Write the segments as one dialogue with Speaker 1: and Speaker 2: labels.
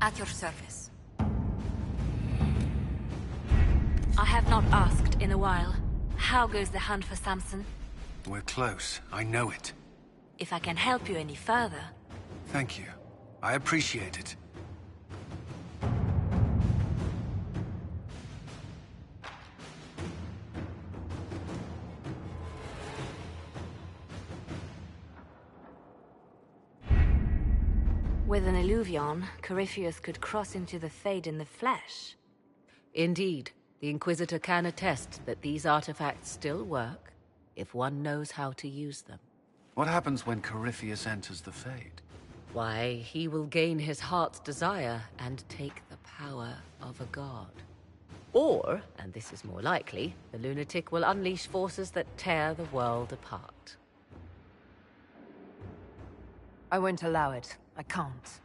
Speaker 1: At your service. I have not asked in a while. How goes the hunt for Samson?
Speaker 2: We're close. I know it.
Speaker 1: If I can help you any further...
Speaker 2: Thank you. I appreciate it.
Speaker 1: With an Illuvion, Corypheus could cross into the Fade in the flesh.
Speaker 3: Indeed, the Inquisitor can attest that these artifacts still work, if one knows how to use them.
Speaker 2: What happens when Corypheus enters the Fade?
Speaker 3: Why, he will gain his heart's desire and take the power of a god. Or, and this is more likely, the lunatic will unleash forces that tear the world apart.
Speaker 4: I won't allow it. I can't.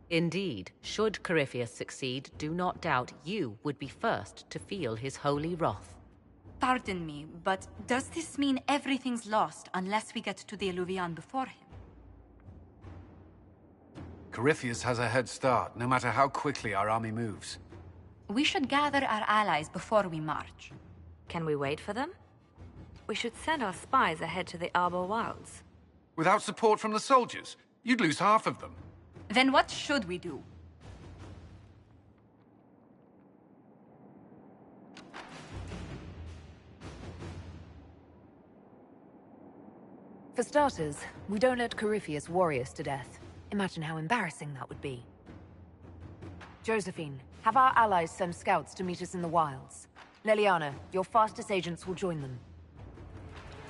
Speaker 3: Indeed, should Corypheus succeed, do not doubt you would be first to feel his holy wrath.
Speaker 1: Pardon me, but does this mean everything's lost unless we get to the Illuvion before him?
Speaker 2: Corypheus has a head start, no matter how quickly our army moves.
Speaker 1: We should gather our allies before we march. Can we wait for them? We should send our spies ahead to the Arbor Wilds.
Speaker 2: Without support from the soldiers, you'd lose half of them.
Speaker 1: Then what should we do?
Speaker 4: For starters, we don't let Corypheus worry us to death. Imagine how embarrassing that would be. Josephine, have our allies send scouts to meet us in the wilds. Leliana, your fastest agents will join them.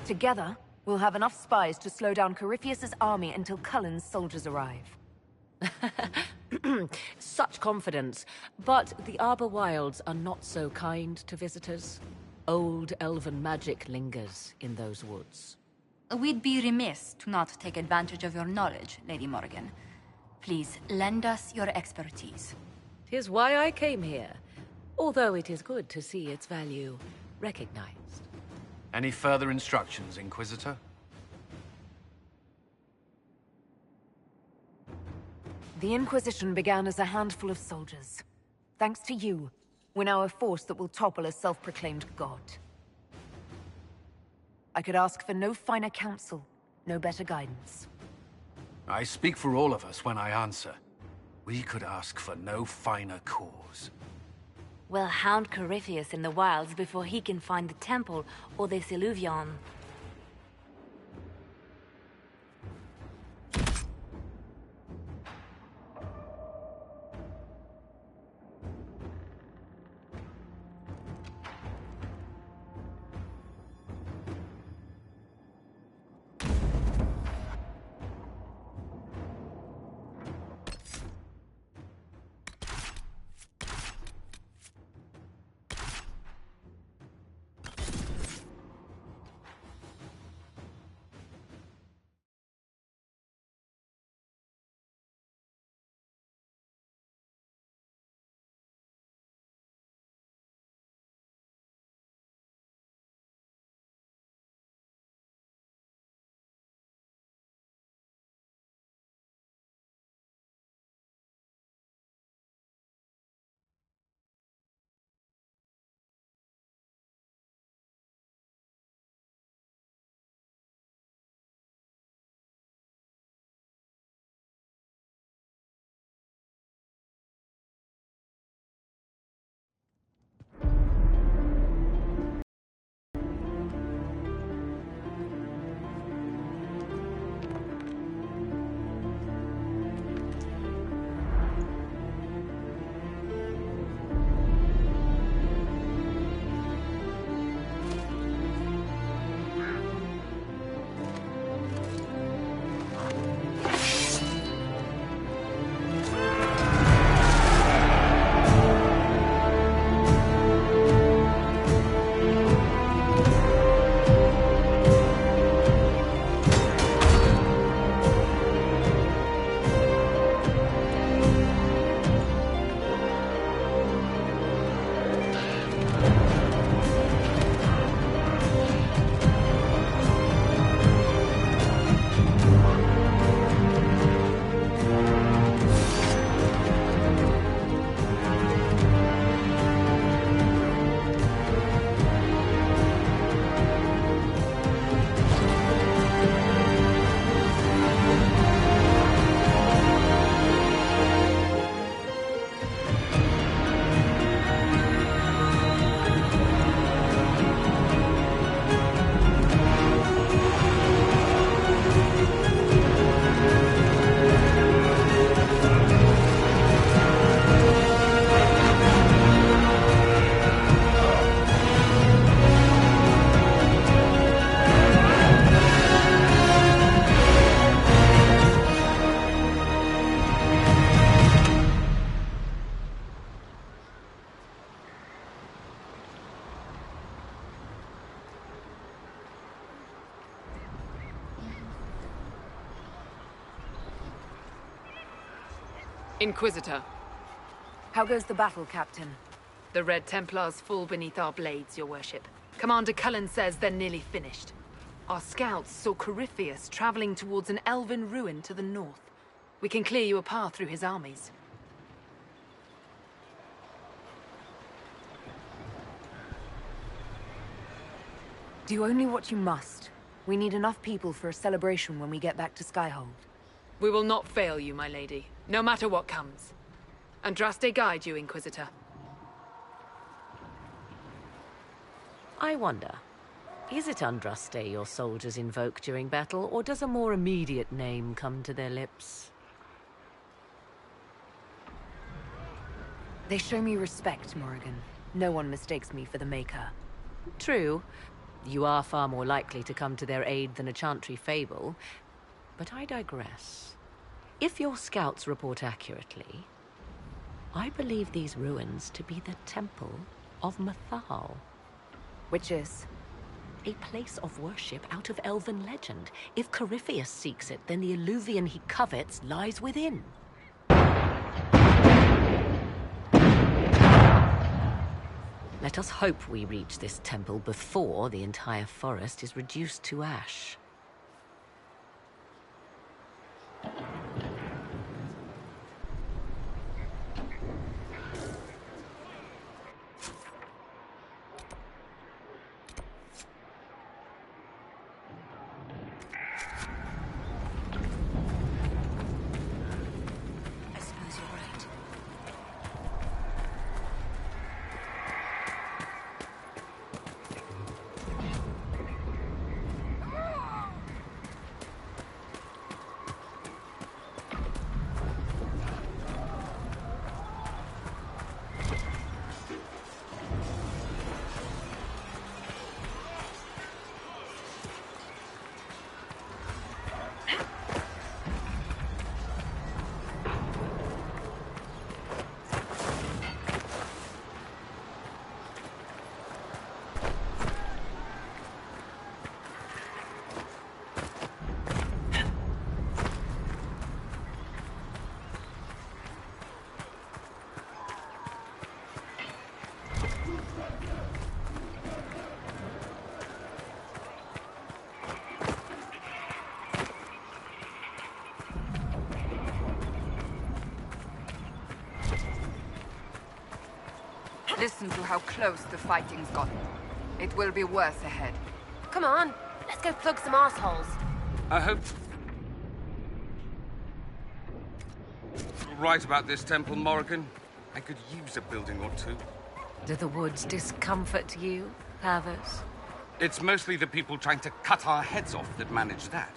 Speaker 4: Together, we'll have enough spies to slow down Corypheus's army until Cullen's soldiers arrive.
Speaker 3: Such confidence. But the Arbor Wilds are not so kind to visitors. Old elven magic lingers in those woods.
Speaker 1: We'd be remiss to not take advantage of your knowledge, Lady Morgan. Please, lend us your expertise.
Speaker 3: 'Tis why I came here, although it is good to see its value recognized.
Speaker 2: Any further instructions, Inquisitor?
Speaker 4: The Inquisition began as a handful of soldiers. Thanks to you, we're now a force that will topple a self-proclaimed god. I could ask for no finer counsel, no better guidance.
Speaker 2: I speak for all of us when I answer. We could ask for no finer cause.
Speaker 1: We'll hound Corypheus in the wilds before he can find the temple or this Illuvion.
Speaker 5: Inquisitor.
Speaker 4: How goes the battle, Captain?
Speaker 5: The Red Templars fall beneath our blades, your worship. Commander Cullen says they're nearly finished. Our scouts saw Corypheus traveling towards an elven ruin to the north. We can clear you a path through his armies.
Speaker 4: Do only what you must. We need enough people for a celebration when we get back to Skyhold.
Speaker 5: We will not fail you, my lady, no matter what comes. Andraste guide you, Inquisitor.
Speaker 3: I wonder, is it Andraste your soldiers invoke during battle, or does a more immediate name come to their lips?
Speaker 4: They show me respect, Morrigan. No one mistakes me for the Maker.
Speaker 3: True. You are far more likely to come to their aid than a Chantry fable. But I digress. If your scouts report accurately, I believe these ruins to be the Temple of Mathal.
Speaker 4: Which is?
Speaker 3: A place of worship out of elven legend. If Corypheus seeks it, then the Illuvian he covets lies within. Let us hope we reach this temple before the entire forest is reduced to ash.
Speaker 1: I suppose you're right.
Speaker 6: Listen to how close the fighting's gotten. It will be worse ahead.
Speaker 7: Come on, let's go plug some assholes.
Speaker 8: I hope you're right about this temple, Morrigan. I could use a building or two.
Speaker 3: Do the woods discomfort you, Havers?
Speaker 8: It's mostly the people trying to cut our heads off that manage that.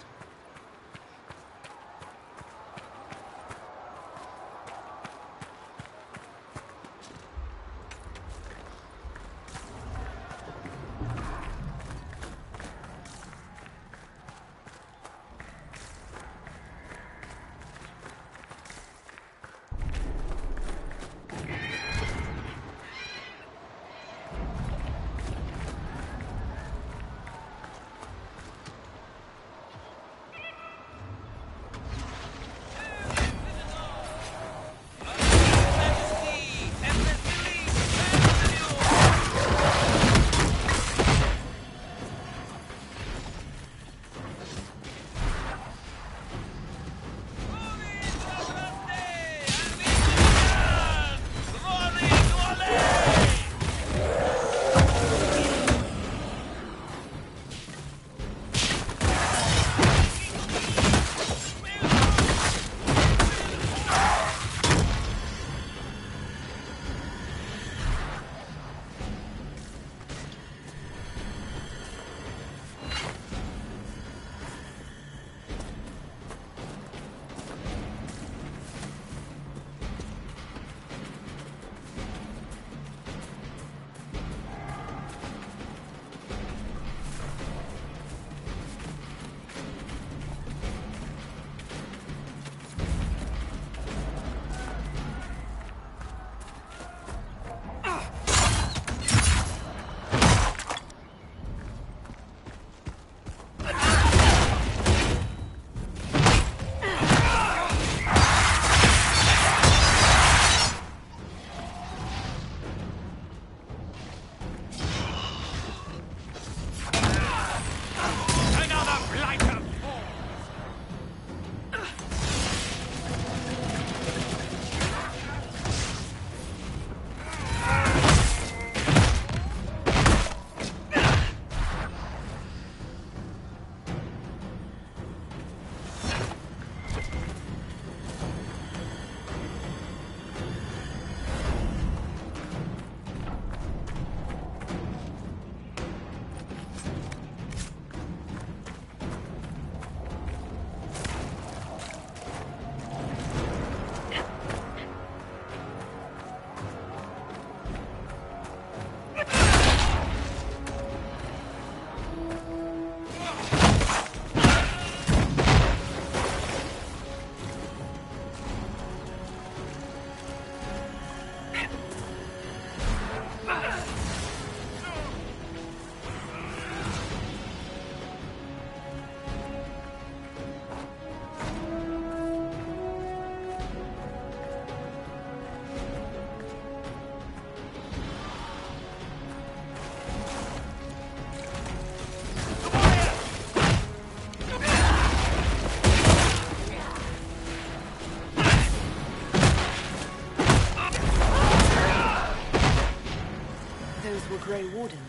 Speaker 4: Grey Wardens.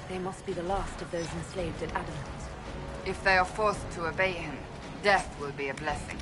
Speaker 4: They must be the last of those enslaved at Adamant.
Speaker 6: If they are forced to obey him, death will be a blessing.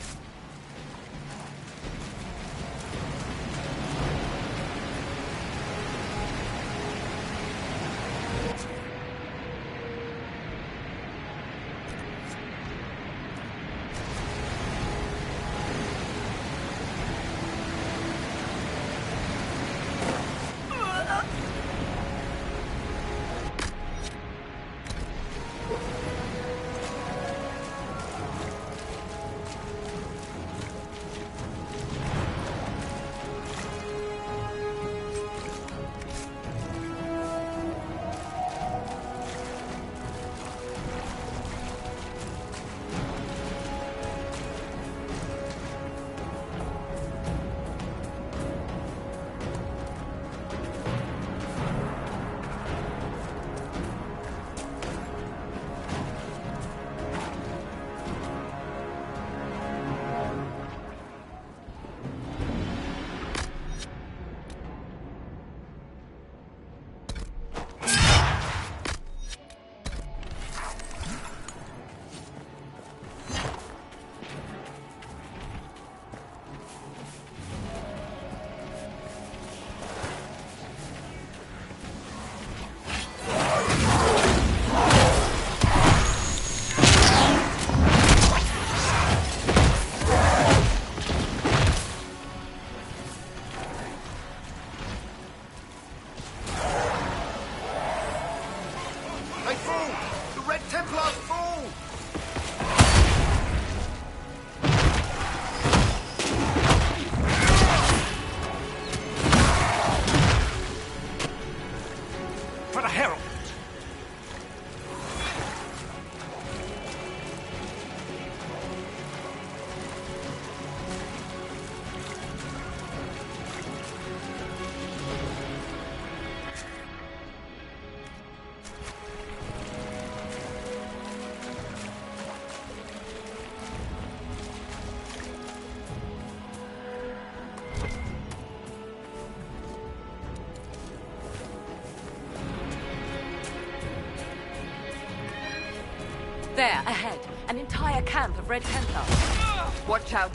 Speaker 3: There, ahead. An entire camp of Red Templars.
Speaker 6: Watch out.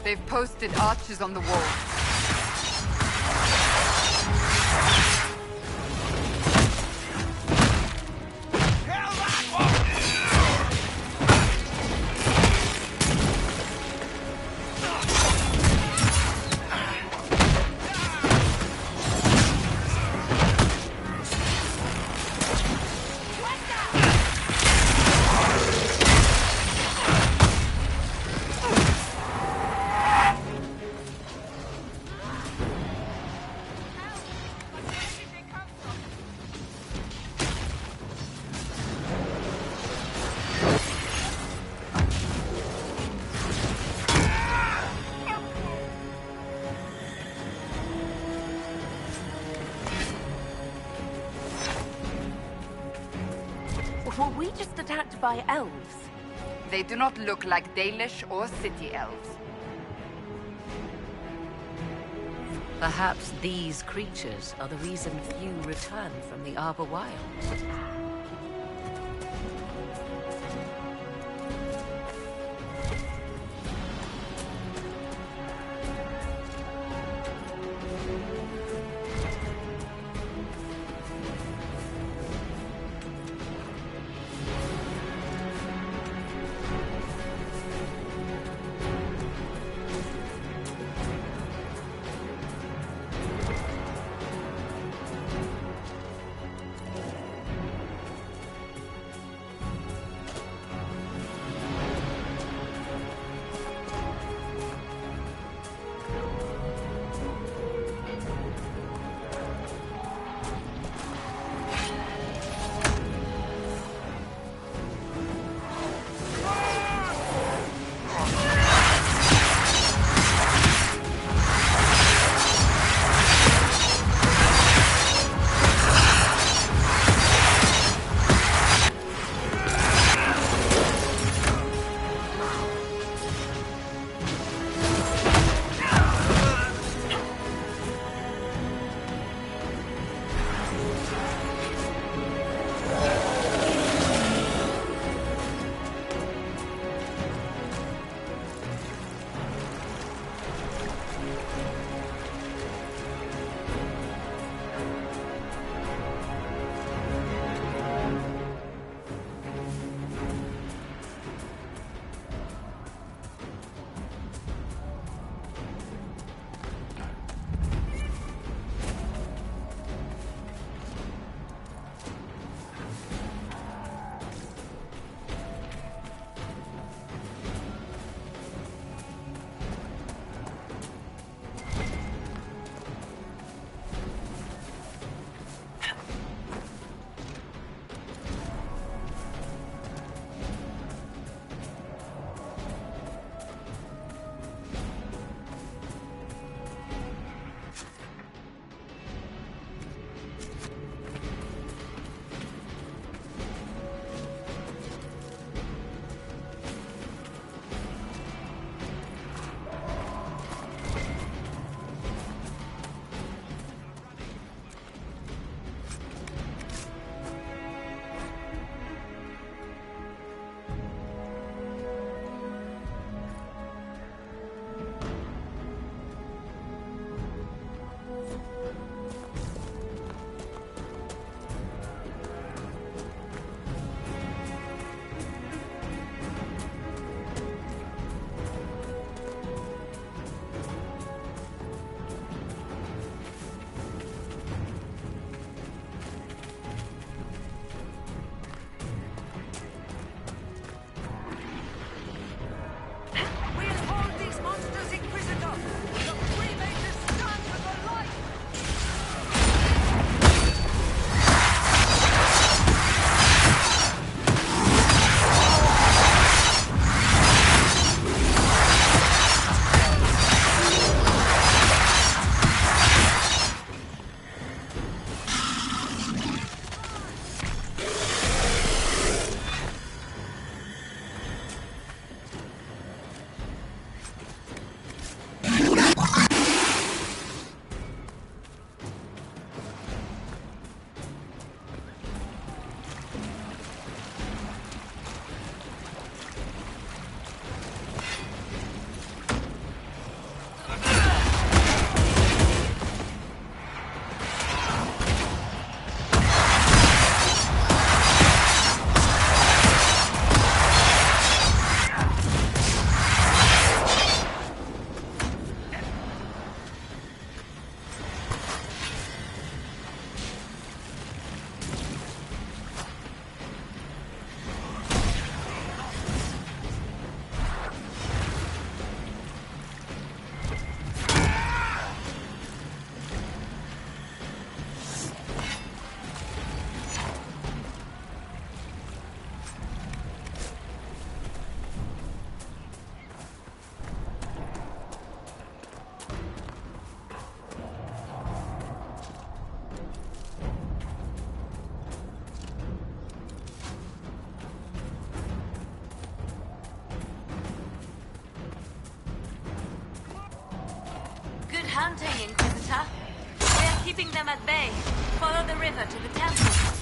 Speaker 6: They've posted archers on the wall.
Speaker 4: Were we just attacked by elves?
Speaker 6: They do not look like Dalish or city elves.
Speaker 3: Perhaps these creatures are the reason few return from the Arbor Wilds.
Speaker 1: mounting, Inquisitor. We are keeping them at bay. Follow the river to the temple.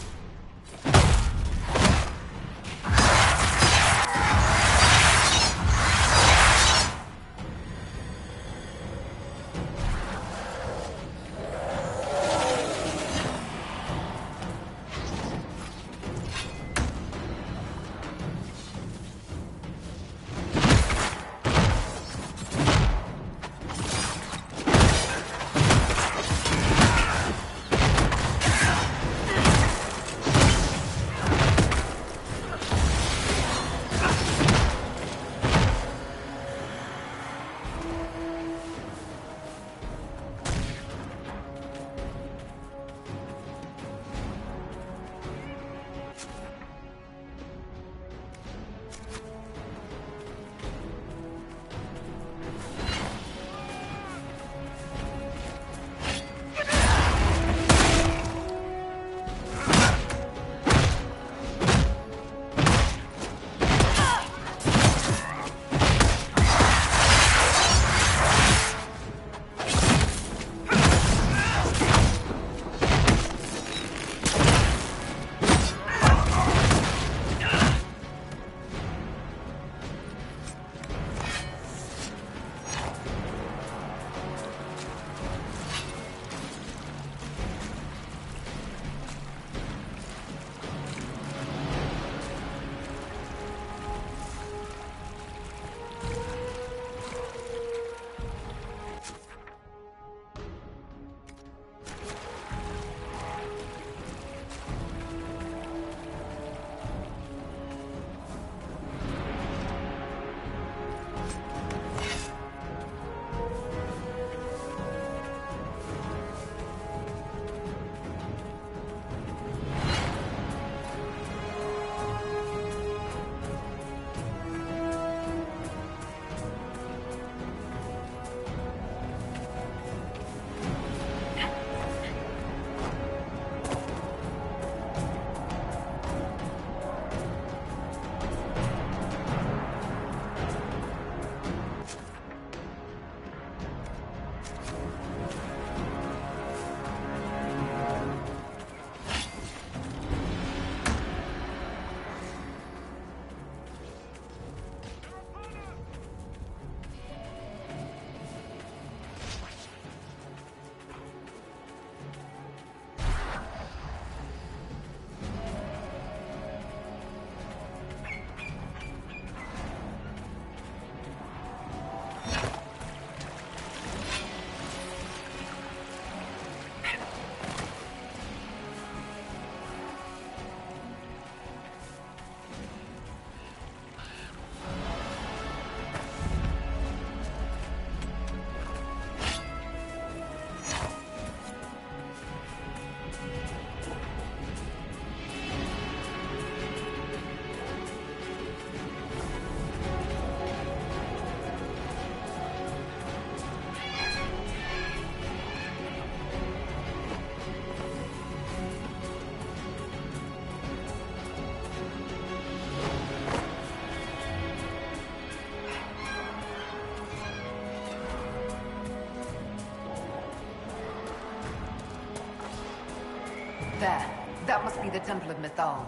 Speaker 4: There. That must be the Temple of Mythal.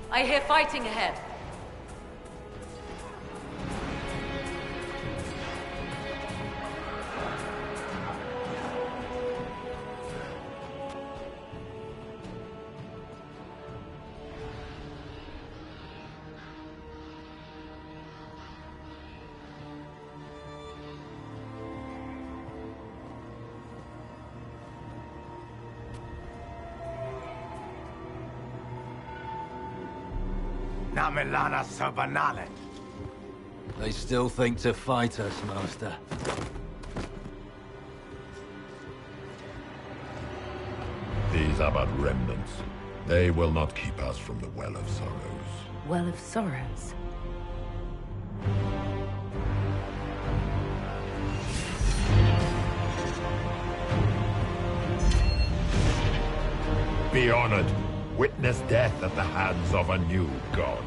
Speaker 3: I hear fighting ahead.
Speaker 9: Namilana Serbanale.
Speaker 2: They still think to fight us, Master.
Speaker 10: These are but remnants. They will not keep us from the Well of Sorrows.
Speaker 4: Well of Sorrows?
Speaker 10: Be honored. Witness death at the hands of a new god.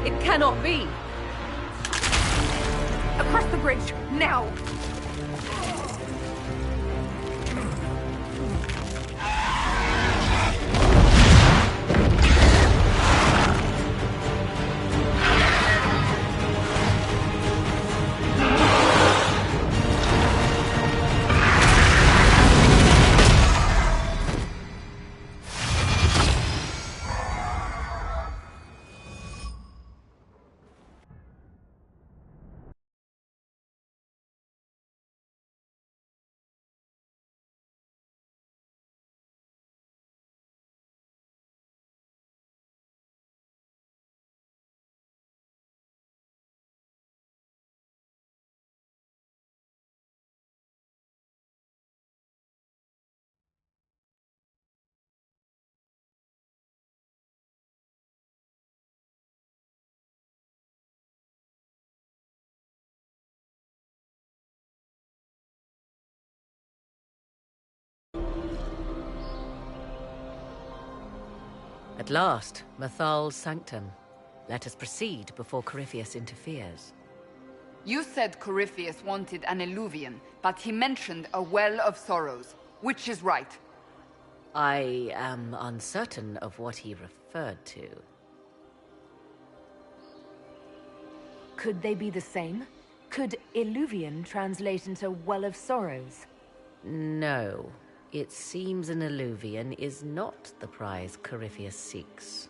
Speaker 3: It cannot be!
Speaker 6: Across the bridge, now!
Speaker 3: At last, Mathal's sanctum. Let us proceed before Corypheus interferes.
Speaker 6: You said Corypheus wanted an eluvian, but he mentioned a well of sorrows. Which is right?
Speaker 3: I am uncertain of what he referred to.
Speaker 4: Could they be the same? Could eluvian translate into well of sorrows?
Speaker 3: No. It seems an eluvian is not the prize Corypheus seeks.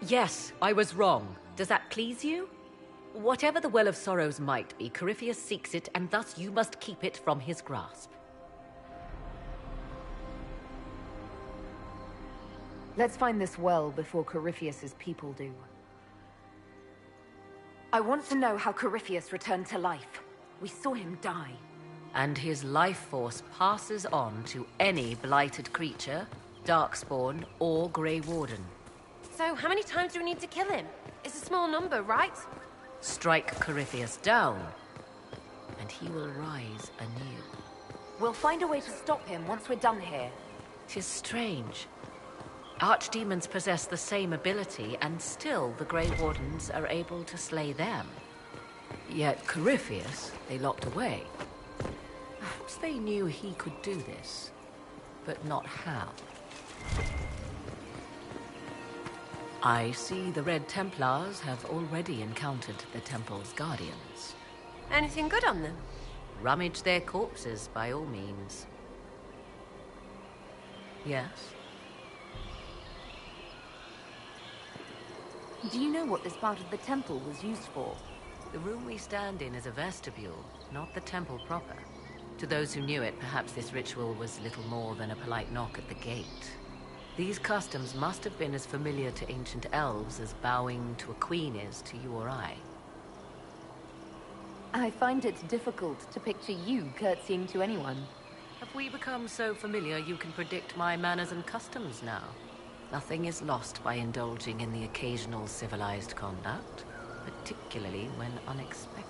Speaker 3: Yes, I was wrong. Does that please you? Whatever the Well of Sorrows might be, Corypheus seeks it, and thus you must keep it from his grasp.
Speaker 4: Let's find this well before Corypheus's people do. I want to know how Corypheus returned to life. We saw him die.
Speaker 3: And his life force passes on to any blighted creature, Darkspawn, or Grey Warden.
Speaker 7: So, how many times do we need to kill him? It's a small number, right?
Speaker 3: Strike Corypheus down, and he will rise anew.
Speaker 4: We'll find a way to stop him once we're done here.
Speaker 3: 'Tis strange. Archdemons possess the same ability, and still the Grey Wardens are able to slay them. Yet Corypheus, they locked away. Perhaps they knew he could do this, but not how. I see the Red Templars have already encountered the Temple's guardians.
Speaker 7: Anything good on them?
Speaker 3: Rummage their corpses, by all means. Yes?
Speaker 4: Do you know what this part of the temple was used for?
Speaker 3: The room we stand in is a vestibule, not the temple proper. To those who knew it, perhaps this ritual was little more than a polite knock at the gate. These customs must have been as familiar to ancient elves as bowing to a queen is to you or I.
Speaker 4: I find it difficult to picture you curtsying to anyone.
Speaker 3: Have we become so familiar you can predict my manners and customs now? Nothing is lost by indulging in the occasional civilized conduct, particularly when unexpected.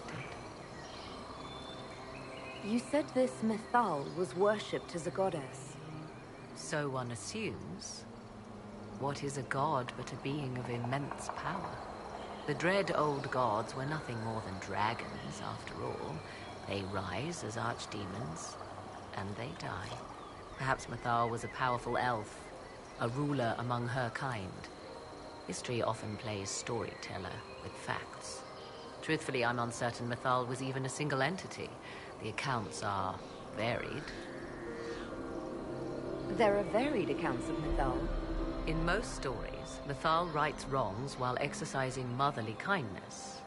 Speaker 4: You said this Mythal was worshipped as a goddess.
Speaker 3: So one assumes. What is a god but a being of immense power? The dread old gods were nothing more than dragons, after all. They rise as archdemons, and they die. Perhaps Mythal was a powerful elf, a ruler among her kind. History often plays storyteller with facts. Truthfully, I'm uncertain Mythal was even a single entity. The accounts are varied.
Speaker 4: There are varied accounts of Mythal.
Speaker 3: In most stories, Mythal rights wrongs while exercising motherly kindness.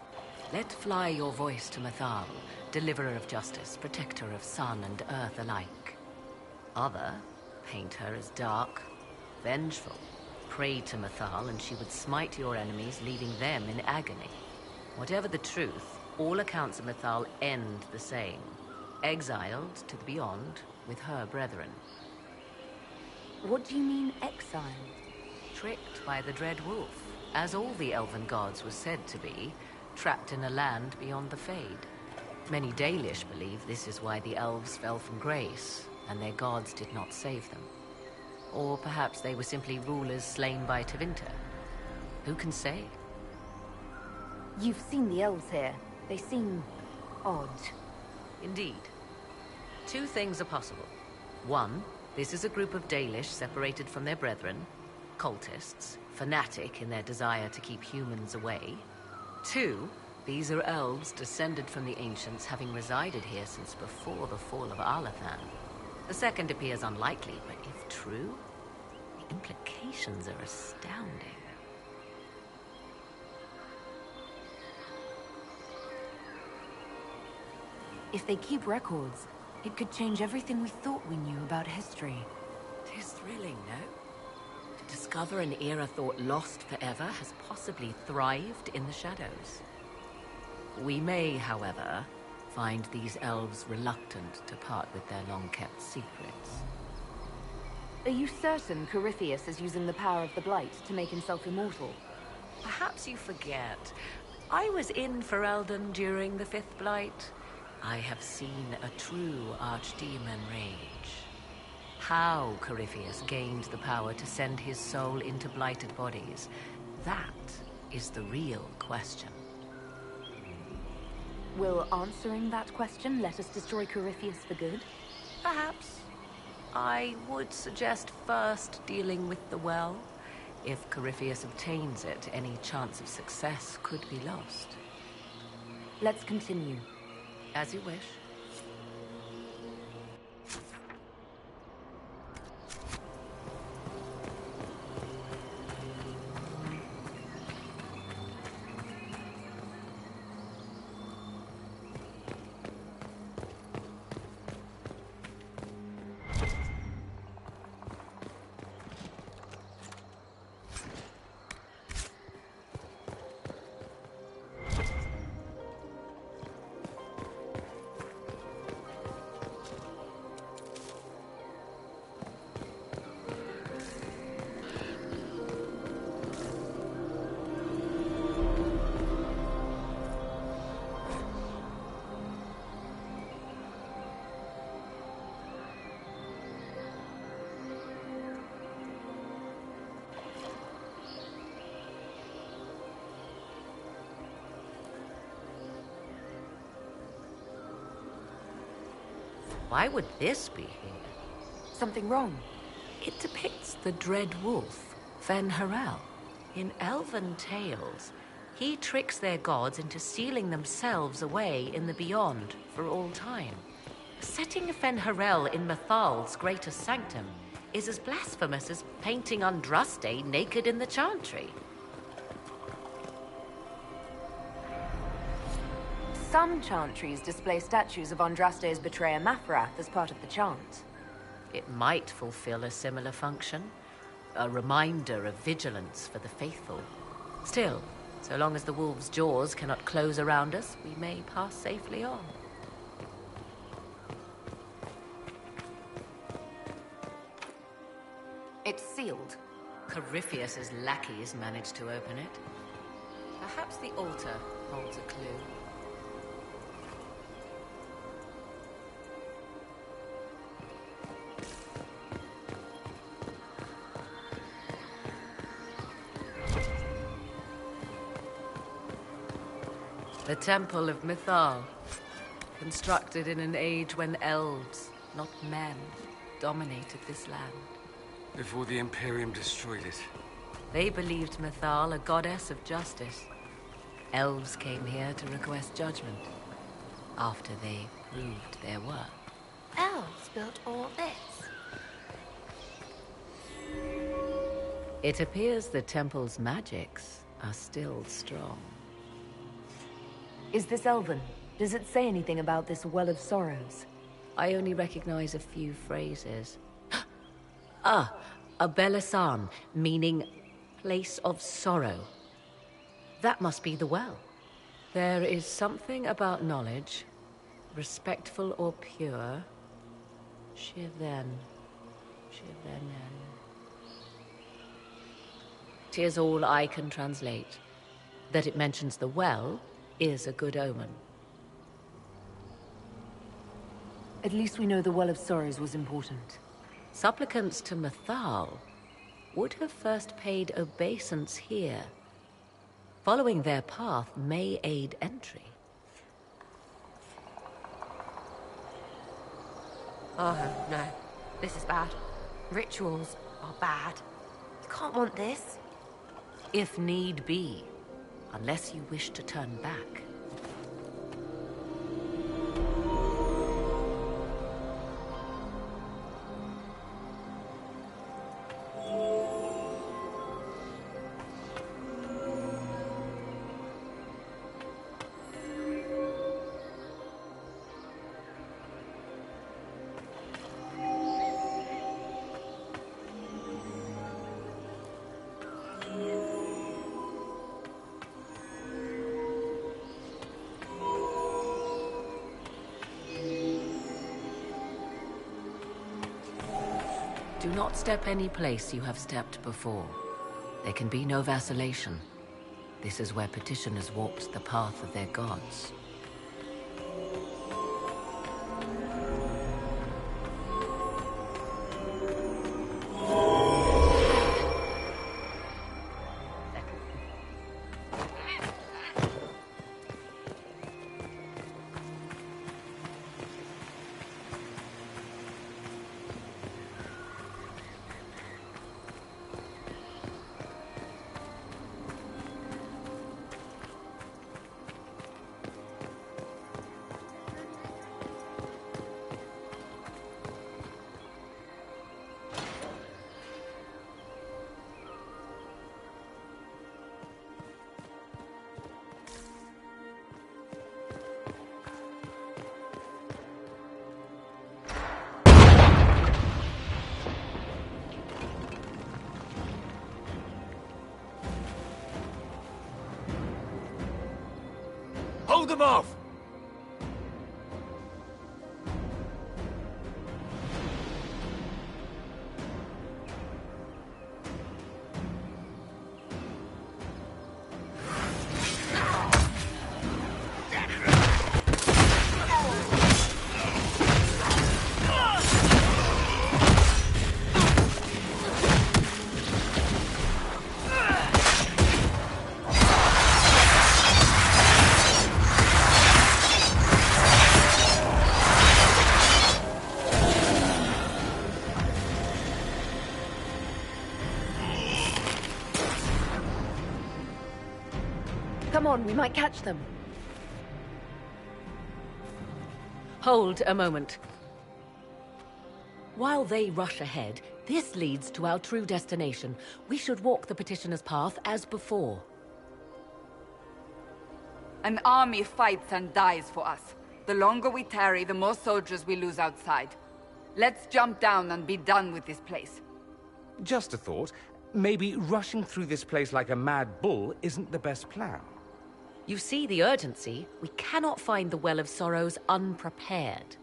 Speaker 3: Let fly your voice to Mythal, deliverer of justice, protector of sun and earth alike. Other paint her as dark, vengeful. Pray to Mythal and she would smite your enemies, leaving them in agony. Whatever the truth, all accounts of Mythal end the same. Exiled to the beyond with her brethren.
Speaker 4: What do you mean, exiled?
Speaker 3: Tricked by the Dread Wolf, as all the elven gods were said to be, trapped in a land beyond the Fade. Many Dalish believe this is why the elves fell from grace, and their gods did not save them. Or perhaps they were simply rulers slain by Tevinter. Who can say?
Speaker 4: You've seen the elves here. They seem odd.
Speaker 3: Indeed. Two things are possible. One, this is a group of Dalish separated from their brethren, cultists, fanatic in their desire to keep humans away. Two, these are elves descended from the ancients, having resided here since before the fall of Arlathan. The second appears unlikely, but if true, the implications are astounding.
Speaker 4: If they keep records, it could change everything we thought we knew about history.
Speaker 3: Tis thrilling, no? To discover an era thought lost forever has possibly thrived in the shadows. We may, however, find these elves reluctant to part with their long-kept secrets.
Speaker 4: Are you certain Corypheus is using the power of the Blight to make himself immortal?
Speaker 3: Perhaps you forget. I was in Ferelden during the Fifth Blight. I have seen a true archdemon rage. How Corypheus gained the power to send his soul into blighted bodies, that is the real question.
Speaker 4: Will answering that question let us destroy Corypheus for good?
Speaker 3: Perhaps. I would suggest first dealing with the well. If Corypheus obtains it, any chance of success could be lost.
Speaker 4: Let's continue.
Speaker 3: As you wish. Why would this be here?
Speaker 4: Something wrong?
Speaker 3: It depicts the dread wolf, Fen-Harel. In elven tales, he tricks their gods into sealing themselves away in the beyond for all time. Setting Fen-Harel in Mathal's greatest sanctum is as blasphemous as painting Andraste naked in the chantry.
Speaker 4: Some chantries display statues of Andraste's betrayer Maphrath as part of the chant.
Speaker 3: It might fulfill a similar function, a reminder of vigilance for the faithful. Still, so long as the wolf's jaws cannot close around us, we may pass safely on.
Speaker 4: It's sealed.
Speaker 3: Corypheus's lackeys managed to open it. Perhaps the altar holds a clue. The Temple of Mythal, constructed in an age when elves, not men, dominated this land.
Speaker 8: Before the Imperium destroyed it.
Speaker 3: They believed Mythal a goddess of justice. Elves came here to request judgment, after they proved their worth.
Speaker 7: Elves built all this.
Speaker 3: It appears the temple's magics are still strong.
Speaker 4: Is this Elven? Does it say anything about this Well of Sorrows?
Speaker 3: I only recognize a few phrases. Ah, a Belasan, meaning place of sorrow. That must be the well. There is something about knowledge, respectful or pure. Shiven. Shivenen. 'Tis all I can translate. That it mentions the well is a good omen.
Speaker 4: At least we know the Well of Sorrows was important.
Speaker 3: Supplicants to Mythal would have first paid obeisance here Following their path may aid entry.
Speaker 7: Oh, no. This is bad. Rituals are bad. You can't want this.
Speaker 3: If need be, unless you wish to turn back. Do not step any place you have stepped before. There can be no vacillation. This is where petitioners walked the path of their gods.
Speaker 2: Hold them off!
Speaker 4: Come on, we might catch them.
Speaker 3: Hold a moment. While they rush ahead, this leads to our true destination. We should walk the petitioner's path as before.
Speaker 6: An army fights and dies for us. The longer we tarry, the more soldiers we lose outside. Let's jump down and be done with this place.
Speaker 8: Just a thought. Maybe rushing through this place like a mad bull isn't the best plan.
Speaker 3: You see the urgency? We cannot find the Well of Sorrows unprepared.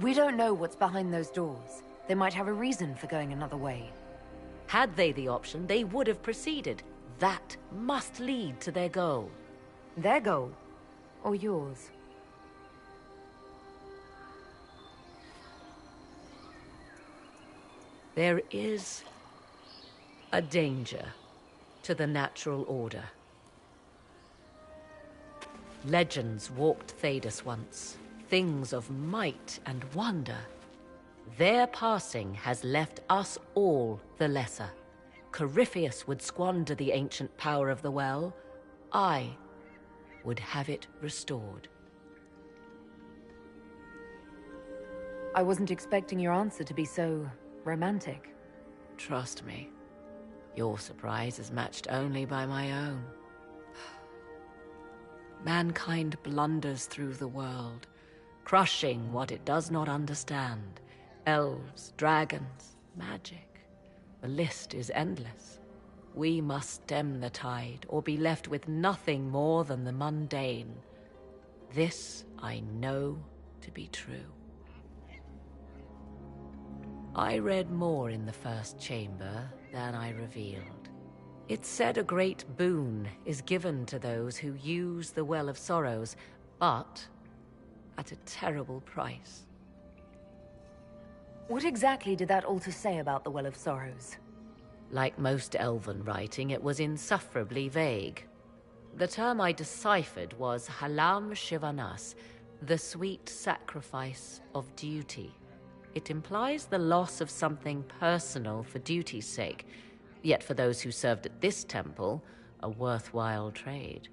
Speaker 4: We don't know what's behind those doors. They might have a reason for going another way.
Speaker 3: Had they the option, they would have proceeded. That must lead to their goal.
Speaker 4: Their goal? Or yours?
Speaker 3: There is a danger to the natural order. Legends walked Thedas once, things of might and wonder. Their passing has left us all the lesser. Corypheus would squander the ancient power of the well. I would have it restored.
Speaker 4: I wasn't expecting your answer to be so romantic.
Speaker 3: Trust me, your surprise is matched only by my own. Mankind blunders through the world, crushing what it does not understand. Elves, dragons, magic. The list is endless. We must stem the tide, or be left with nothing more than the mundane. This I know to be true. I read more in the first chamber than I revealed. It said a great boon is given to those who use the Well of Sorrows, but at a terrible price.
Speaker 4: What exactly did that altar say about the Well of Sorrows?
Speaker 3: Like most Elven writing, it was insufferably vague. The term I deciphered was Halam Shivanas, the sweet sacrifice of duty. It implies the loss of something personal for duty's sake, yet for those who served at this temple, a worthwhile trade.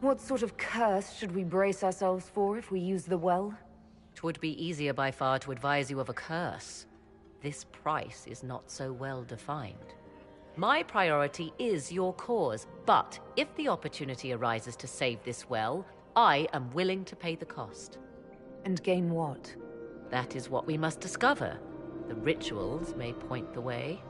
Speaker 4: What sort of curse should we brace ourselves for if we use the well?
Speaker 3: 'Twould be easier by far to advise you of a curse. This price is not so well defined. My priority is your cause, but if the opportunity arises to save this well, I am willing to pay the cost.
Speaker 4: And gain what?
Speaker 3: That is what we must discover. The rituals may point the way.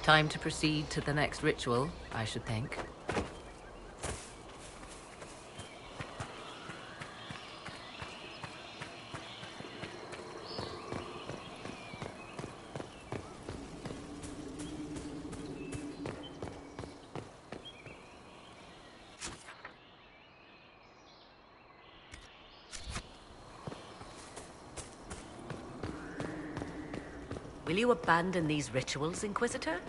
Speaker 3: Time to proceed to the next ritual, I should think. Will you abandon these rituals, Inquisitor?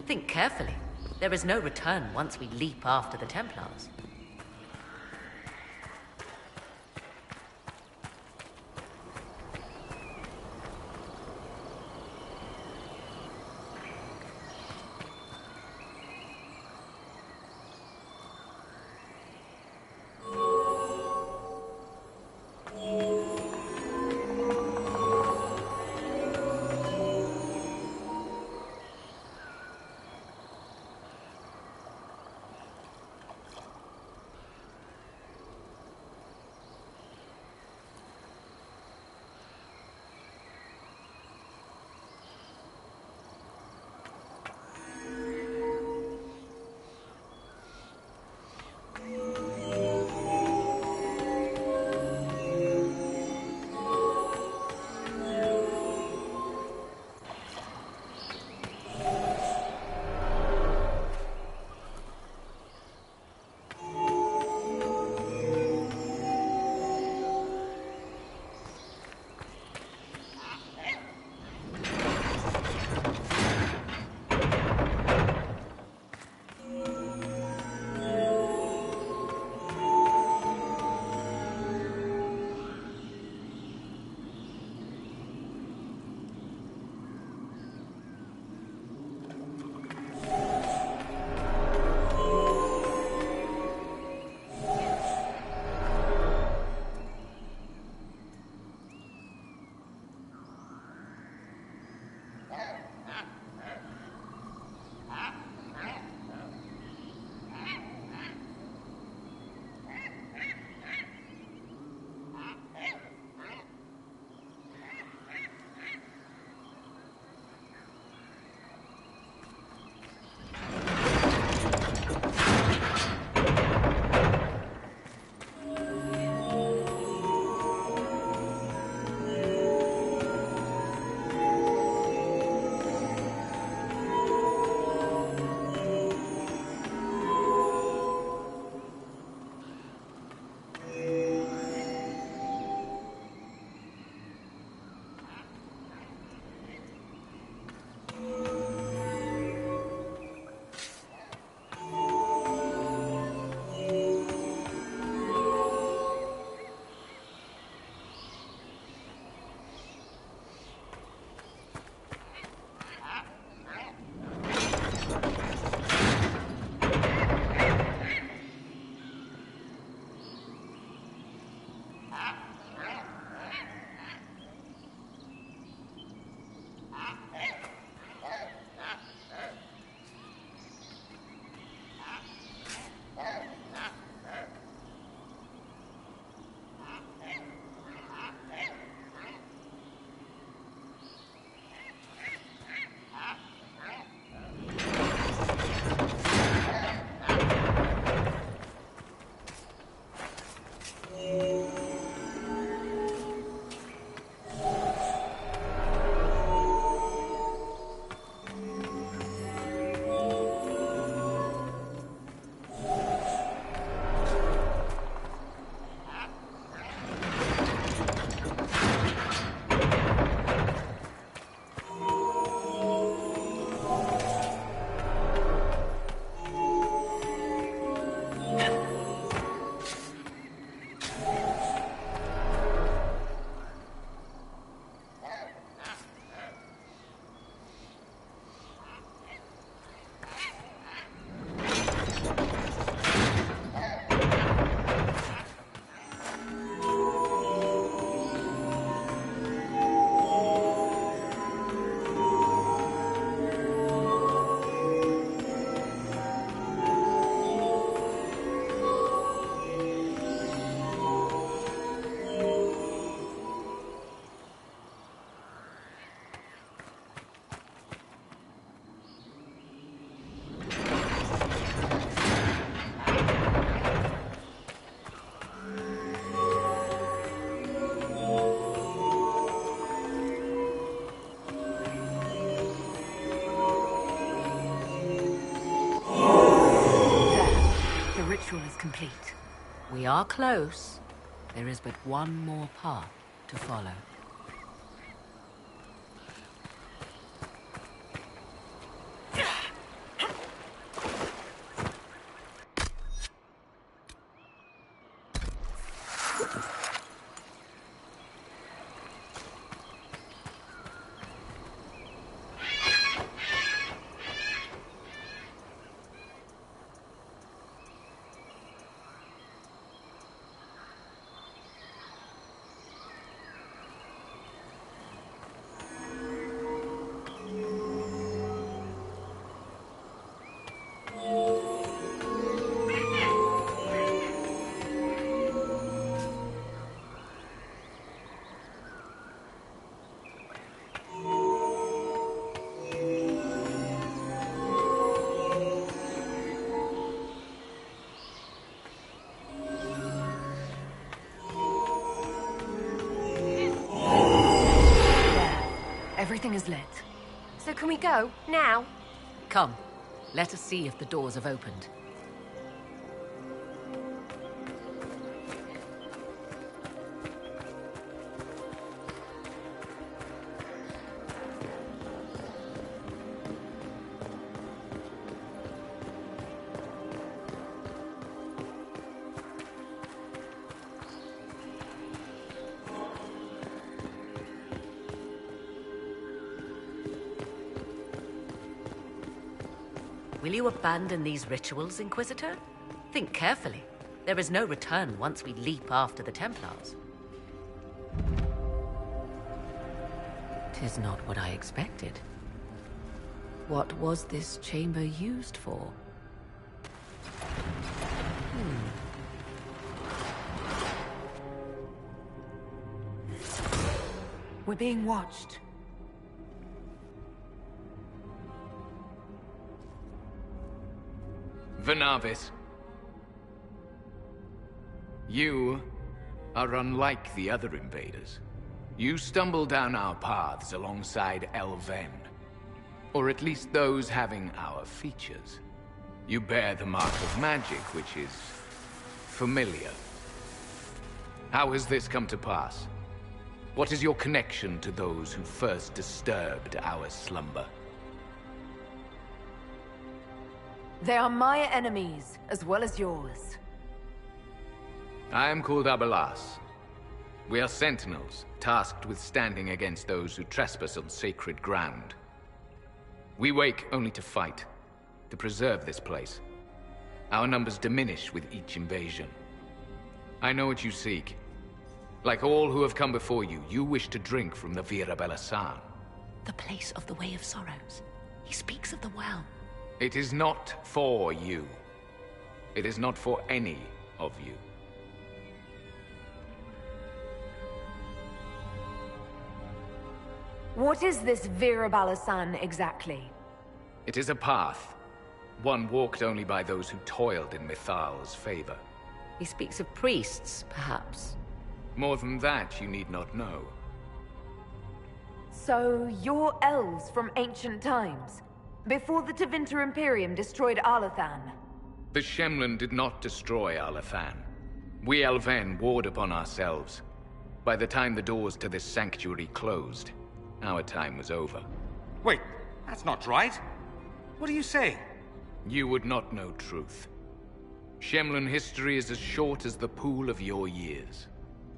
Speaker 3: Think carefully. There is no return once we leap after the Templars.
Speaker 4: complete.
Speaker 3: We are close. There is but one more path to follow.
Speaker 4: Everything is lit.
Speaker 7: So can we go? Now?
Speaker 3: Come, let us see if the doors have opened. Will you abandon these rituals, Inquisitor? Think carefully. There is no return once we leap after the Templars. 'Tis not what I expected. What was this chamber used for?
Speaker 4: We're being watched.
Speaker 9: Venavis. You are unlike the other invaders. You stumble down our paths alongside Elven. Or at least those having our features. You bear the mark of magic, which is familiar. How has this come to pass? What is your connection to those who first disturbed our slumber?
Speaker 4: They are my enemies, as well as yours.
Speaker 9: I am called Abelas. We are sentinels, tasked with standing against those who trespass on sacred ground. We wake only to fight, to preserve this place. Our numbers diminish with each invasion. I know what you seek. Like all who have come before you, you wish to drink from the Vira Belasan.
Speaker 3: The place of the Way of Sorrows. He speaks of the well.
Speaker 9: It is not for you. It is not for any of you.
Speaker 4: What is this Vira Balasan exactly?
Speaker 9: It is a path. One walked only by those who toiled in Mithal's favor.
Speaker 3: He speaks of priests, perhaps.
Speaker 9: More than that, you need not know.
Speaker 4: So, you're elves from ancient times? Before the Tevinter Imperium destroyed Arlathan?
Speaker 9: The Shemlin did not destroy Arlathan. We Elven warred upon ourselves. By the time the doors to this sanctuary closed, our time was over.
Speaker 8: Wait, that's not right. What are you saying?
Speaker 9: You would not know truth. Shemlin history is as short as the pool of your years.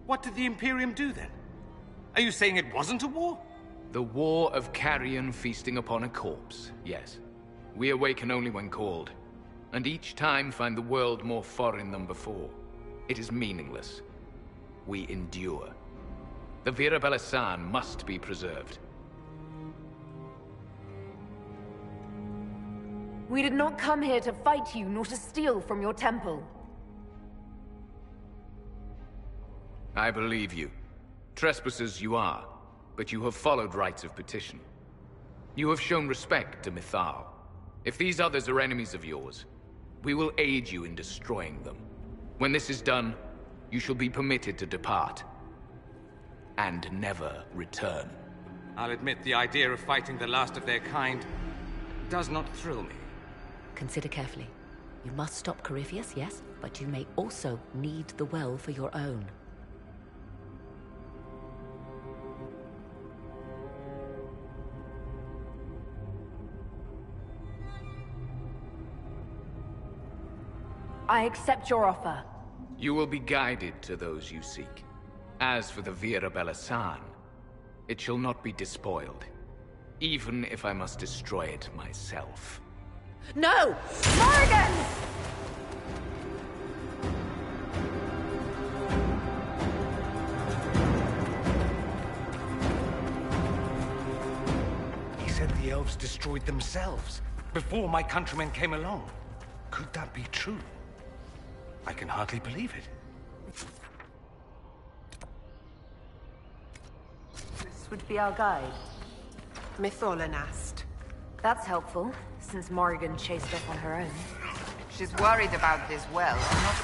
Speaker 8: What did the Imperium do then? Are you saying it wasn't a war?
Speaker 9: The war of carrion feasting upon a corpse, yes. We awaken only when called, and each time find the world more foreign than before. It is meaningless. We endure. The Vira Belasan must be preserved.
Speaker 4: We did not come here to fight you, nor to steal from your temple.
Speaker 9: I believe you. Trespassers you are, but you have followed rites of petition. You have shown respect to Mithal. If these others are enemies of yours, we will aid you in destroying them. When this is done, you shall be permitted to depart. And never return.
Speaker 8: I'll admit the idea of fighting the last of their kind does not thrill me.
Speaker 3: Consider carefully. You must stop Corypheus, yes, but you may also need the well for your own.
Speaker 4: I accept your offer.
Speaker 9: You will be guided to those you seek. As for the Via Bella San, it shall not be despoiled, even if I must destroy it myself.
Speaker 3: No!
Speaker 4: Morrigan!
Speaker 8: He said the elves destroyed themselves before my countrymen came along. Could that be true? I can hardly believe it.
Speaker 4: This would be our guide.
Speaker 7: Mytholanast.
Speaker 4: That's helpful, since Morrigan chased off on her own.
Speaker 6: She's worried about this well, not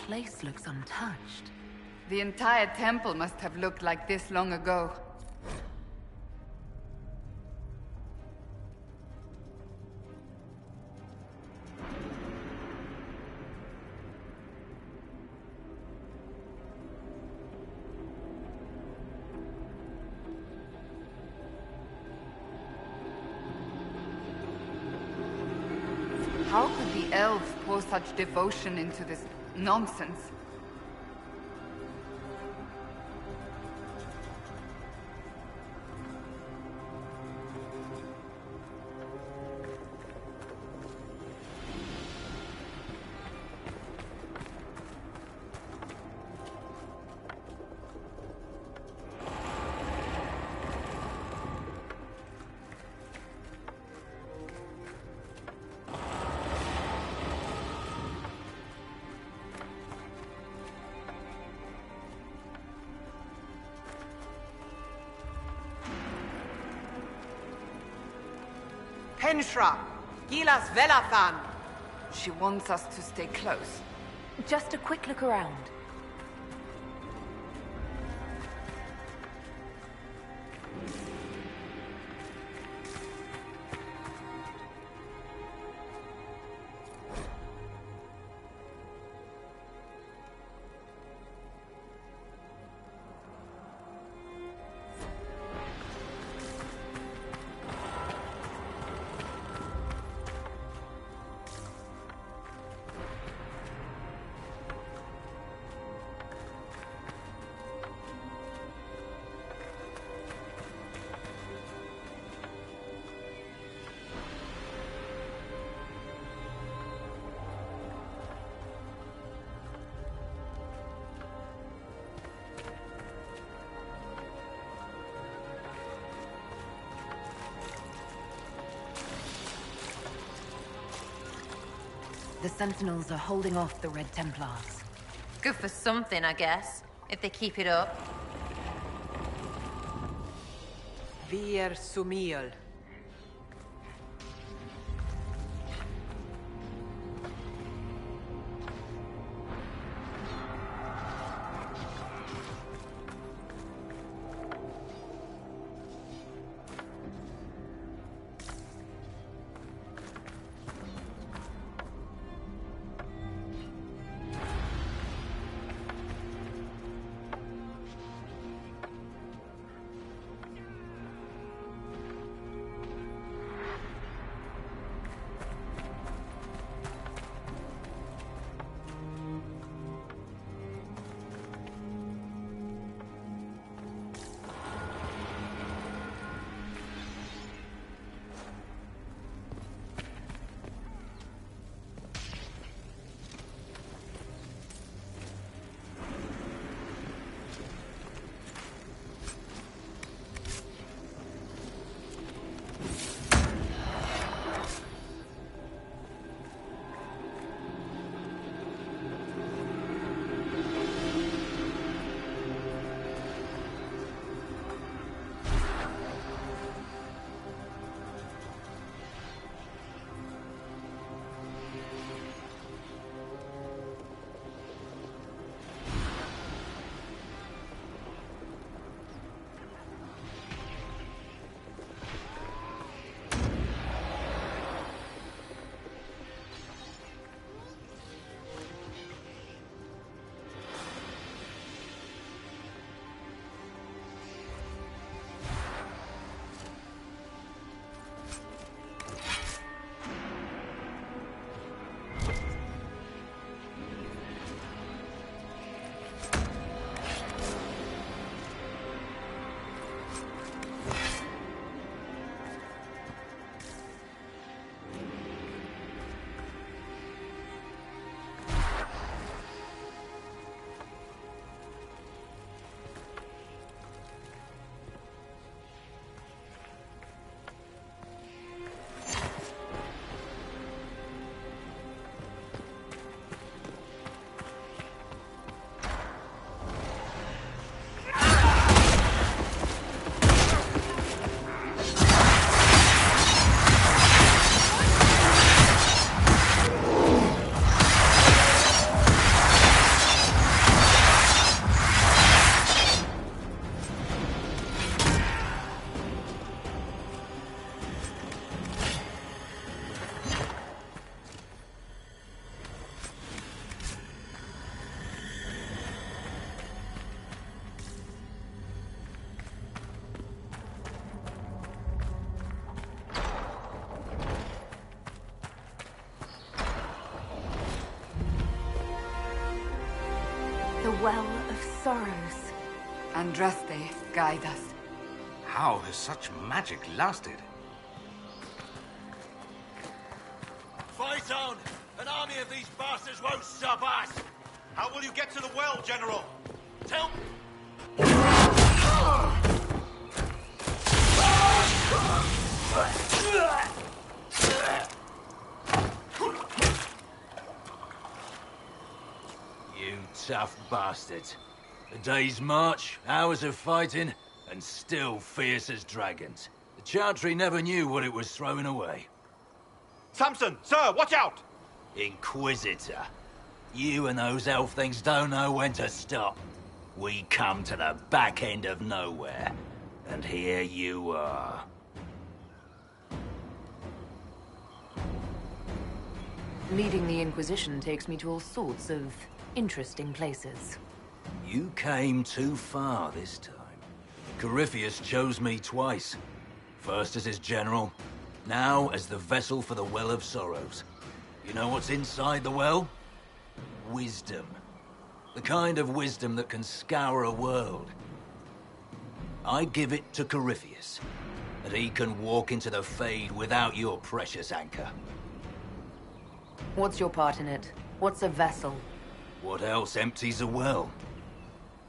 Speaker 4: place looks untouched.
Speaker 6: The entire temple must have looked like this long ago. How could the elves pour such devotion into this nonsense?
Speaker 11: Henshra, Gilas Velathan.
Speaker 6: She wants us to stay close.
Speaker 4: Just a quick look around. The Sentinels are holding off the Red Templars.
Speaker 7: Good for something, I guess, if they keep it up.
Speaker 11: Vir Sumiel.
Speaker 4: Well of Sorrows.
Speaker 6: Andraste, guide us.
Speaker 8: How has such magic lasted?
Speaker 12: Fight on! An army of these bastards won't stop us! How will you get to the well, General? Tell...
Speaker 13: You tough bastards. A day's march, hours of fighting, and still fierce as dragons. The Chantry never knew what it was throwing away.
Speaker 12: Samson, sir, watch out!
Speaker 13: Inquisitor. You and those elf things don't know when to stop. We come to the back end of nowhere, and here you are.
Speaker 4: Leading the Inquisition takes me to all sorts of interesting places.
Speaker 13: You came too far this time. Corypheus chose me twice. First as his general, now as the vessel for the Well of Sorrows. You know what's inside the well? Wisdom. The kind of wisdom that can scour a world. I give it to Corypheus, that he can walk into the Fade without your precious anchor.
Speaker 4: What's your part in it? What's a vessel?
Speaker 13: What else empties a well?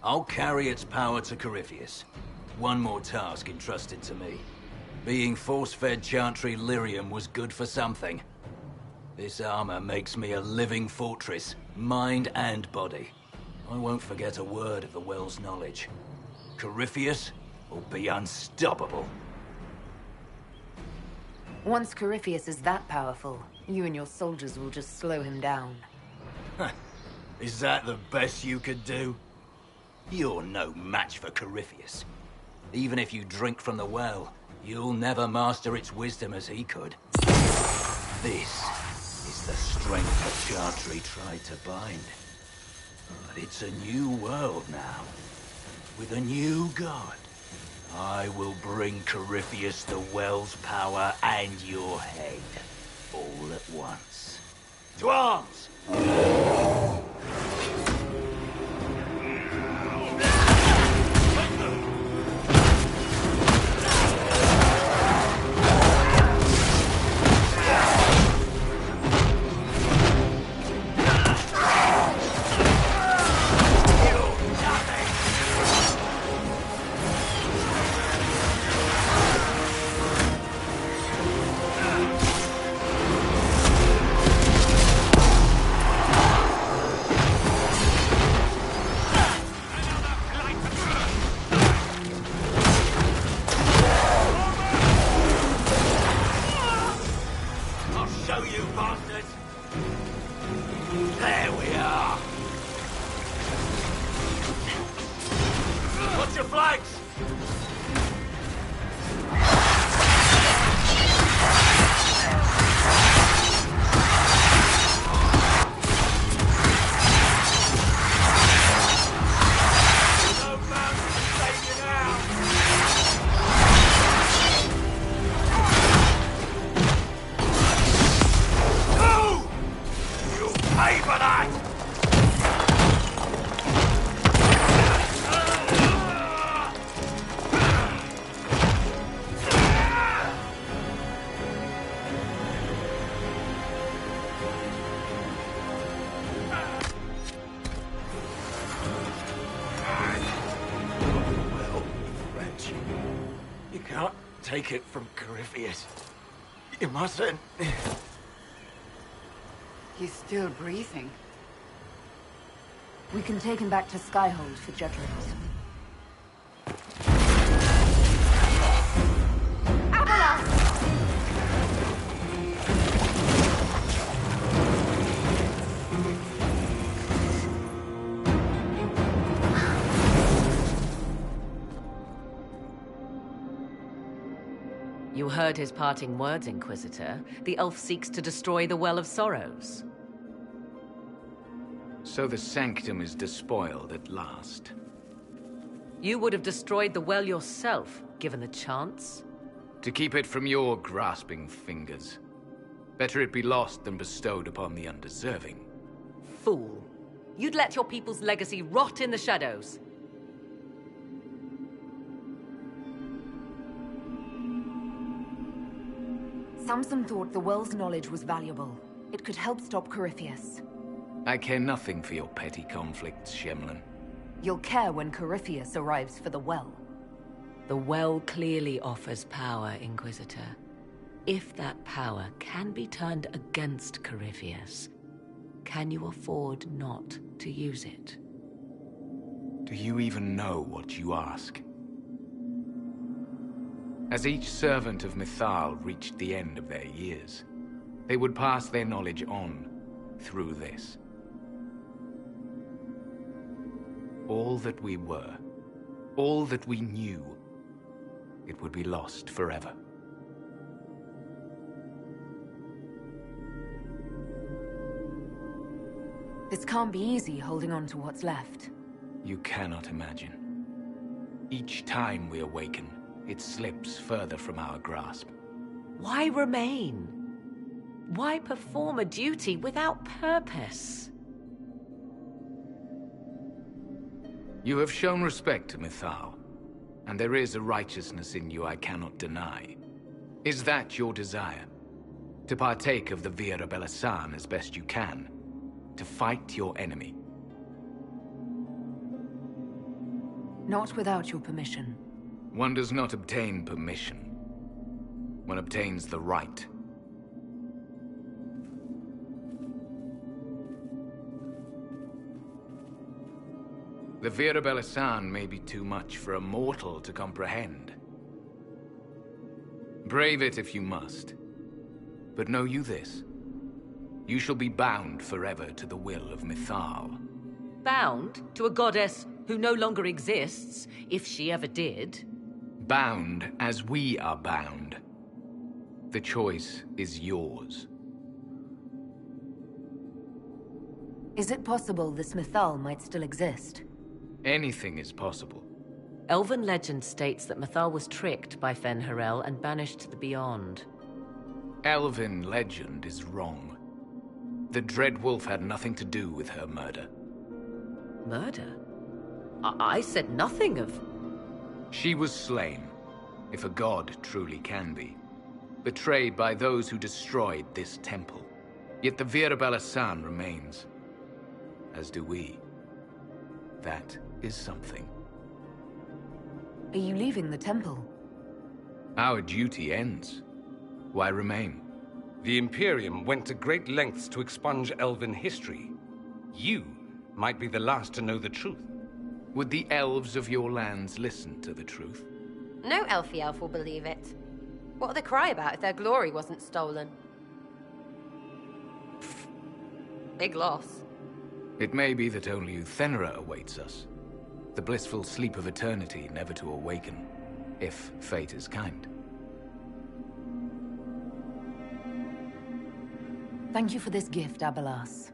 Speaker 13: I'll carry its power to Corypheus. One more task entrusted to me. Being force-fed Chantry lyrium was good for something. This armor makes me a living fortress, mind and body. I won't forget a word of the well's knowledge. Corypheus will be unstoppable.
Speaker 4: Once Corypheus is that powerful, you and your soldiers will just slow him down.
Speaker 13: Is that the best you could do? You're no match for Corypheus. Even if you drink from the well, you'll never master its wisdom as he could. This is the strength that Chantry tried to bind. But it's a new world now, with a new god. I will bring Corypheus the well's power and your head, all at once. To arms!
Speaker 12: Take it from Corypheus. You mustn't.
Speaker 6: He's still breathing.
Speaker 4: We can take him back to Skyhold for judgment.
Speaker 3: You heard his parting words, Inquisitor. The elf seeks to destroy the Well of Sorrows.
Speaker 9: So the Sanctum is despoiled at last.
Speaker 3: You would have destroyed the well yourself, given the chance.
Speaker 9: To keep it from your grasping fingers. Better it be lost than bestowed upon the undeserving.
Speaker 3: Fool. You'd let your people's legacy rot in the shadows.
Speaker 4: Samson thought the well's knowledge was valuable. It could help stop Corypheus.
Speaker 9: I care nothing for your petty conflicts, Shemlin.
Speaker 4: You'll care when Corypheus arrives for the well.
Speaker 3: The well clearly offers power, Inquisitor. If that power can be turned against Corypheus, can you afford not to use it?
Speaker 9: Do you even know what you ask? As each servant of Mythal reached the end of their years, they would pass their knowledge on through this. All that we were, all that we knew, it would be lost forever.
Speaker 4: This can't be easy, holding on to what's left.
Speaker 9: You cannot imagine. Each time we awaken, it slips further from our grasp.
Speaker 3: Why remain? Why perform a duty without purpose?
Speaker 9: You have shown respect to Mythal, and there is a righteousness in you I cannot deny. Is that your desire? To partake of the Vira Belasan as best you can? To fight your enemy?
Speaker 4: Not without your permission.
Speaker 9: One does not obtain permission. One obtains the right. The Vira Belasan may be too much for a mortal to comprehend. Brave it if you must. But know you this. You shall be bound forever to the will of Mythal.
Speaker 3: Bound to a goddess who no longer exists, if she ever did?
Speaker 9: Bound as we are bound. The choice is yours.
Speaker 4: Is it possible this Mythal might still exist?
Speaker 9: Anything is possible.
Speaker 3: Elven legend states that Mythal was tricked by Fen-Harel and banished to the Beyond.
Speaker 9: Elven legend is wrong. The Dreadwolf had nothing to do with her murder.
Speaker 3: Murder? I said nothing of...
Speaker 9: She was slain, if a god truly can be. Betrayed by those who destroyed this temple. Yet the Vira Belasan remains. As do we. That is something.
Speaker 4: Are you leaving the temple?
Speaker 9: Our duty ends. Why remain?
Speaker 8: The Imperium went to great lengths to expunge Elven history. You might be the last to know the truth.
Speaker 9: Would the elves of your lands listen to the truth?
Speaker 7: No Elfie elf will believe it. What would they cry about if their glory wasn't stolen? Pfft. Big loss.
Speaker 9: It may be that only Uthenera awaits us. The blissful sleep of eternity never to awaken, if fate is kind.
Speaker 4: Thank you for this gift, Abelas.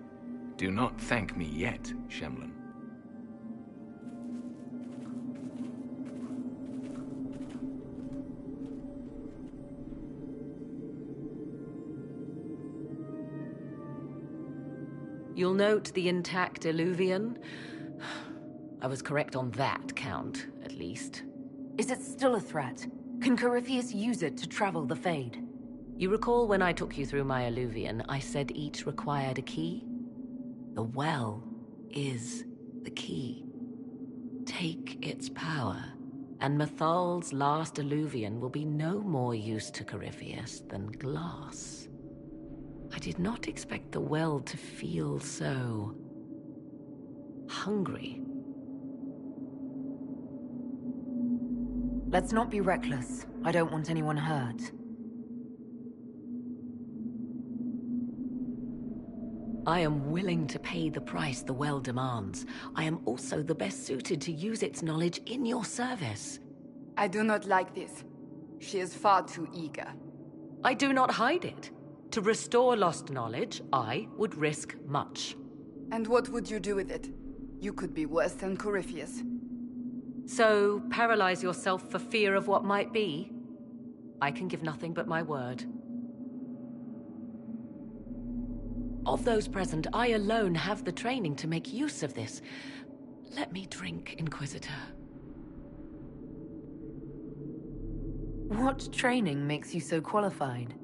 Speaker 9: Do not thank me yet, Shemlin.
Speaker 3: You'll note the intact Illuvian. I was correct on that count, at least.
Speaker 4: Is it still a threat? Can Corypheus use it to travel the Fade?
Speaker 3: You recall when I took you through my Illuvian, I said each required a key? The well is the key. Take its power, and Mythal's last Illuvian will be no more use to Corypheus than glass. I did not expect the well to feel so... hungry.
Speaker 4: Let's not be reckless. I don't want anyone hurt.
Speaker 3: I am willing to pay the price the well demands. I am also the best suited to use its knowledge in your service.
Speaker 6: I do not like this. She is far too eager.
Speaker 3: I do not hide it. To restore lost knowledge, I would risk much.
Speaker 6: And what would you do with it? You could be worse than Corypheus.
Speaker 3: So, paralyze yourself for fear of what might be? I can give nothing but my word. Of those present, I alone have the training to make use of this. Let me drink, Inquisitor.
Speaker 4: What training makes you so qualified?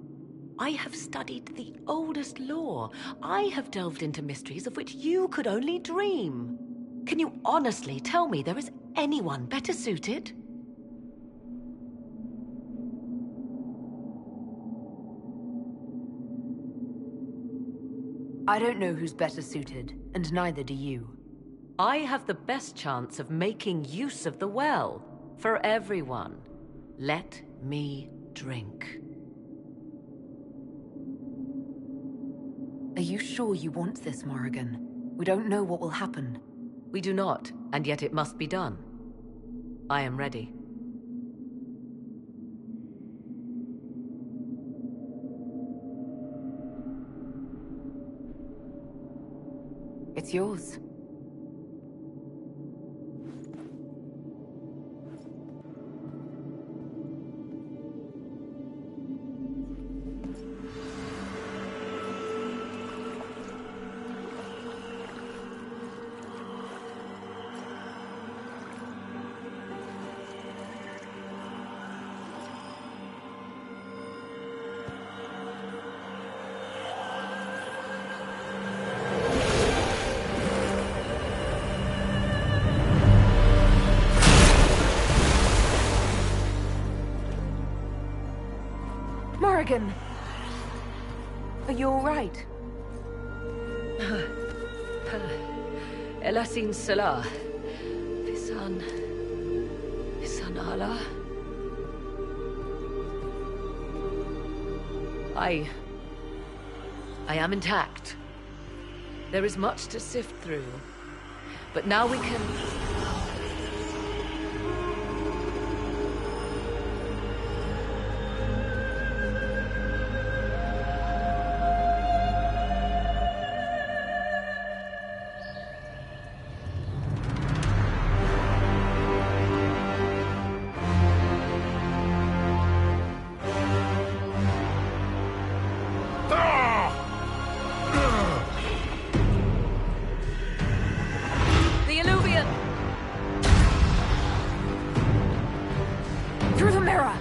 Speaker 3: I have studied the oldest lore. I have delved into mysteries of which you could only dream. Can you honestly tell me there is anyone better suited?
Speaker 4: I don't know who's better suited, and neither do you.
Speaker 3: I have the best chance of making use of the well. For everyone. Let me drink.
Speaker 4: Are you sure you want this, Morrigan? We don't know what will happen.
Speaker 3: We do not, and yet it must be done. I am ready.
Speaker 4: It's yours. Morrigan! Are you all right?
Speaker 3: Elasin Salah. Pisan Allah. I am intact. There is much to sift through. But now we can...
Speaker 4: Through the mirror!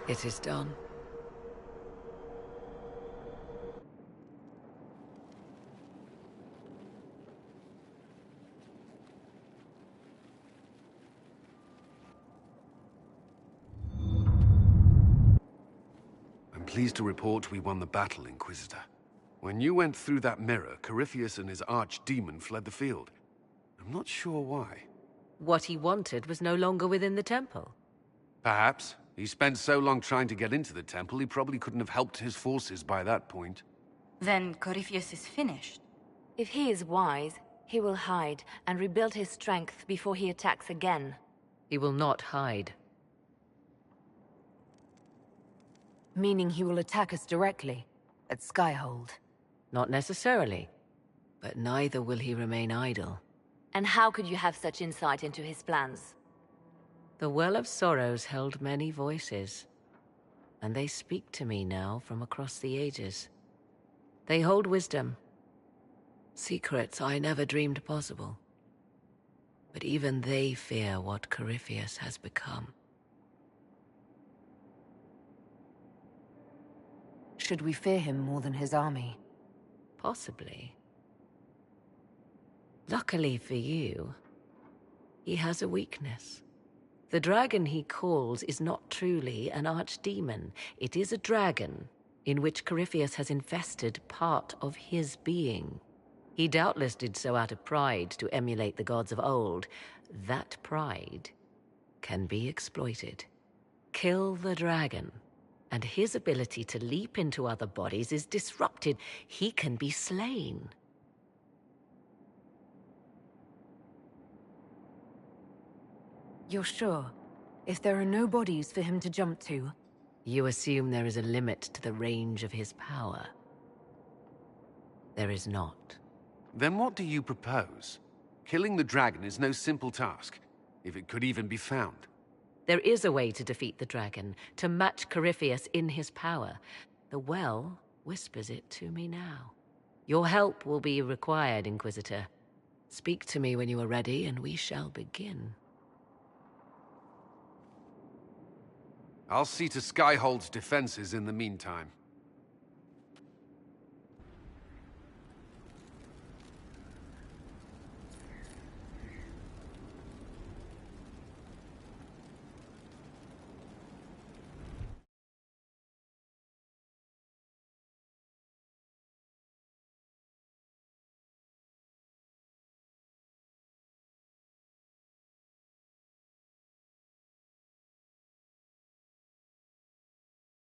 Speaker 3: It is done.
Speaker 2: I'm pleased to report we won the battle, Inquisitor. When you went through that mirror, Corypheus and his archdemon fled the field. I'm not sure why.
Speaker 3: What he wanted was no longer within the temple.
Speaker 2: Perhaps. He spent so long trying to get into the temple, he probably couldn't have helped his forces by that point.
Speaker 1: Then Corypheus is finished.
Speaker 14: If he is wise, he will hide and rebuild his strength before he attacks again.
Speaker 3: He will not hide.
Speaker 4: Meaning he will attack us directly, at Skyhold.
Speaker 3: Not necessarily, but neither will he remain idle.
Speaker 1: And how could you have such insight into his plans?
Speaker 3: The Well of Sorrows held many voices, and they speak to me now from across the ages. They hold wisdom, secrets I never dreamed possible. But even they fear what Corypheus has become.
Speaker 4: Should we fear him more than his army?
Speaker 3: Possibly. Luckily for you, he has a weakness. The dragon he calls is not truly an archdemon. It is a dragon in which Corypheus has infested part of his being. He doubtless did so out of pride to emulate the gods of old. That pride can be exploited. Kill the dragon, and his ability to leap into other bodies is disrupted. He can be slain.
Speaker 4: You're sure? If there are no bodies for him to jump to?
Speaker 3: You assume there is a limit to the range of his power. There is not.
Speaker 2: Then what do you propose? Killing the dragon is no simple task, if it could even be found.
Speaker 3: There is a way to defeat the dragon, to match Corypheus in his power. The well whispers it to me now. Your help will be required, Inquisitor. Speak to me when you are ready, and we shall begin.
Speaker 2: I'll see to Skyhold's defenses in the meantime.